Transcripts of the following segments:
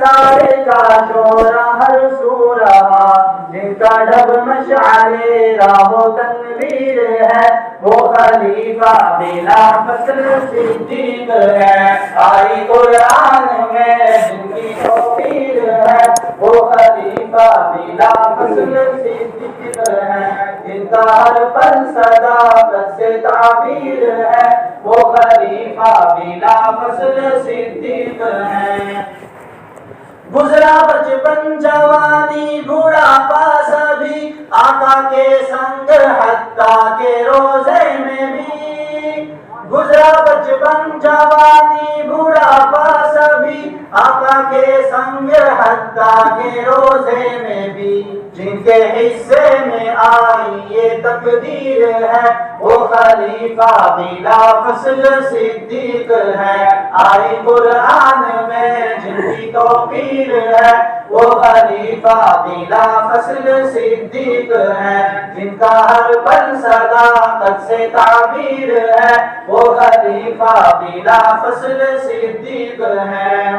ستارے کا شور ہر سو رہا، جن کا ڈب مشعلے راہ و تنویر ہے، وہ خلیفہ بلا فصل صدیق ہے۔ آئی قرآن میں جن کی توقیر ہے، وہ خلیفہ بلا فصل صدیق ہے۔ جن کا ہر پل صداقت سے تعبیر ہے، وہ خلیفہ بلا فصل صدیق ہے۔ گزرا بچپن جوانی بڑھاپا سبھی آقا کے سنگ حتیٰ کے روزے میں بھی، گزرا بچپن جوانی بڑھاپا سبھی آقا کے سنگ حتیٰ کے روزے میں بھی، جن کے حصے میں آئی یہ تقدیر ہے، وہ خلیفہ بلا فصل صدیق ہے۔ آئی قرآن میں جن کی توقیر ہے، وہ خلیفہ بلا فصل صدیق ہے۔ جن کا ہر پل صداقت سے تعبیر ہے، وہ خلیفہ بلا فصل صدیق ہے۔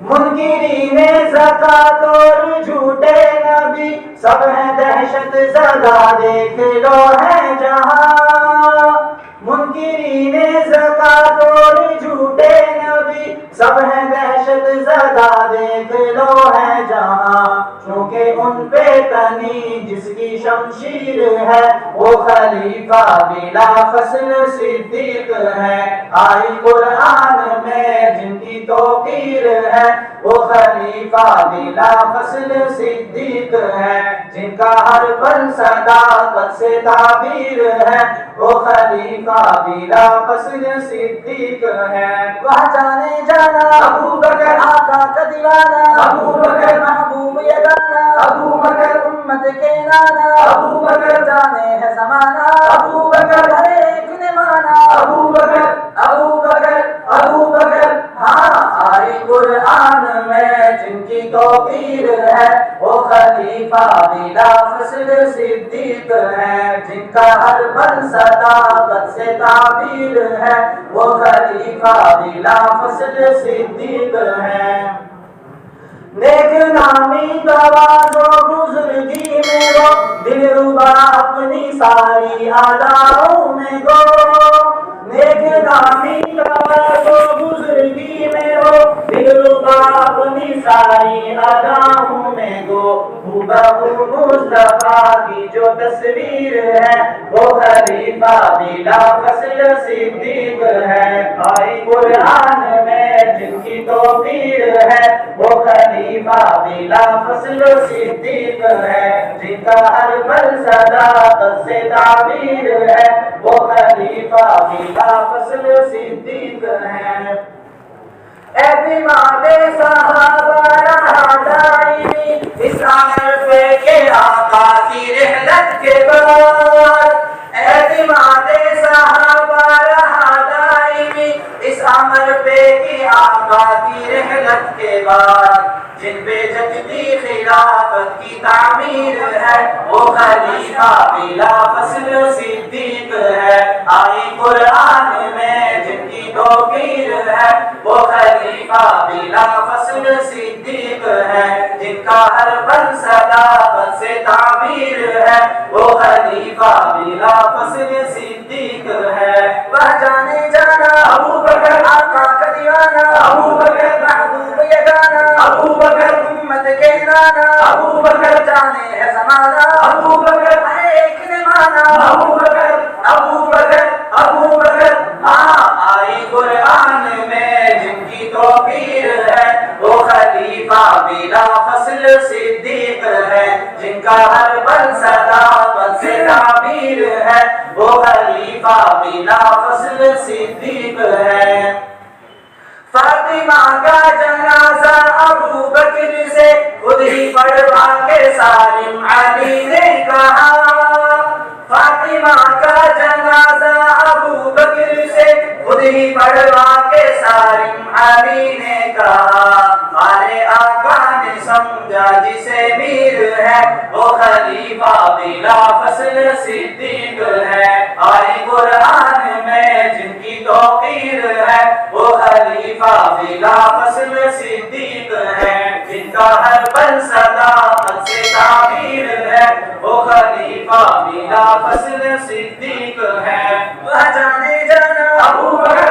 منکرین زکوٰۃ اور جھوٹے نبی سب ہیں دہشت زدہ، دیکھ لو ہے جہاں۔ منکرین زکوٰۃ اور جھوٹے نبی سب ہیں دہشت زدہ، دیکھ لو ہے جہاں۔ چونکہ ان پہ تنی جس کی شمشیر ہے، وہ خلیفہ بلا فصل صدیق ہے۔ آئی قرآن میں جن کی توقیر ہے، وہ خلیفہ بلا فصل صدیق ہے۔ جن کا ہر پل صداقت سے تعبیر ہے، وہ خلیفہ بلا فصل صدیق ہے۔ وہ جانے جانا ابو بکر آقا کا دیوانہ، ابو بکر محبوب یگانہ، ابو بکر امت کے نانا، ابو بکر جانے ہے زمانہ، ابو بکر ہر ایک نے مانا، ابو بکر ابو بکر ابو بکر۔ ہاں آئی قرآن میں جن کی توقیر ہے، وہ خلیفہ بلا فصل صدیق ہے۔ جن کا ہر پل صداقت سے تعبیر ہے، وہ خلیفہ بلا فصل صدیق ہے۔ نیک نامی تواضع و بزرگی میں وہ دل ربا اپنی ساری اداؤں میں گو، نیک نامی تواضع و بزرگی میں وہ دل ربا اپنی ساری اداؤں میں گو۔ بہو مصطفیٰ کی جو تصویر ہے، وہ خلیفہ بلا فصل صدیق ہے۔ آئی قرآن میں جن کی توقیر ہے، وہ خلیفہ بلا فصل صدیق ہے۔ جن کا ہر پل صداقت سے تعبیر ہے، وہ خلیفہ بلا فصل صدیق ہے۔ اعتماد صحابہ رہا دائمی اس عمل پہ کہ آقا کی رحلت کے بعد، اعتماد صحابہ رہا دائمی اس عمل پہ کہ آقا کی رحلت کے بعد، جن پہ جدی خلافت کی تعمیر ہے، وہ خلیفہ بلا فصل صدیق ہے۔ آئی قرآن میں جن کی توقیر ہے، وہ خلیفہ بلا فصل صدیق ہے۔ جن کا ہر پل صداقت سے تعبیر ہے، وہ خلیفہ بلا فصل صدیق ہے۔ وہ جانے جانا ابو بکر آقا کا دیوانہ، ابو بکر محبوب یگانہ، ابو بکر امت کے نانا، ابو بکر جانے ہے زمانہ، ابو بکر ہر ایک نے مانا، ابو بکر ابو بکر ابو بکر۔ ہاں آئی قرآن میں جن کی توقیر ہے، وہ خلیفہ بلا فصل صدیق ہے۔ جن کا ہر پل صداقت سے تعبیر ہے، وہ خلیفہ بلا فصل صدیق ہے۔ فاطمہ کا جنازہ ابو بکر سے خود ہی پڑھوا کے سالم علی نے کہا، فاطمہ کا جنازہ ابو بکر سے خود ہی پڑھوا کے سالم علی نے کہا، ہمارے آقا نے سمجھا جسے میر ہے، وہ خلیفہ بلا فصل صدیق ہے۔ آئی قرآن میں جن کی توقیر ہے، وہ خلیفہ بلا فصل صدیق ہے، جن کا ہر پل صداقت سے تعبیر ہے، وہ خلیفہ بلا فصل صدیق ہے۔ وہ جانے جانا ابو بکر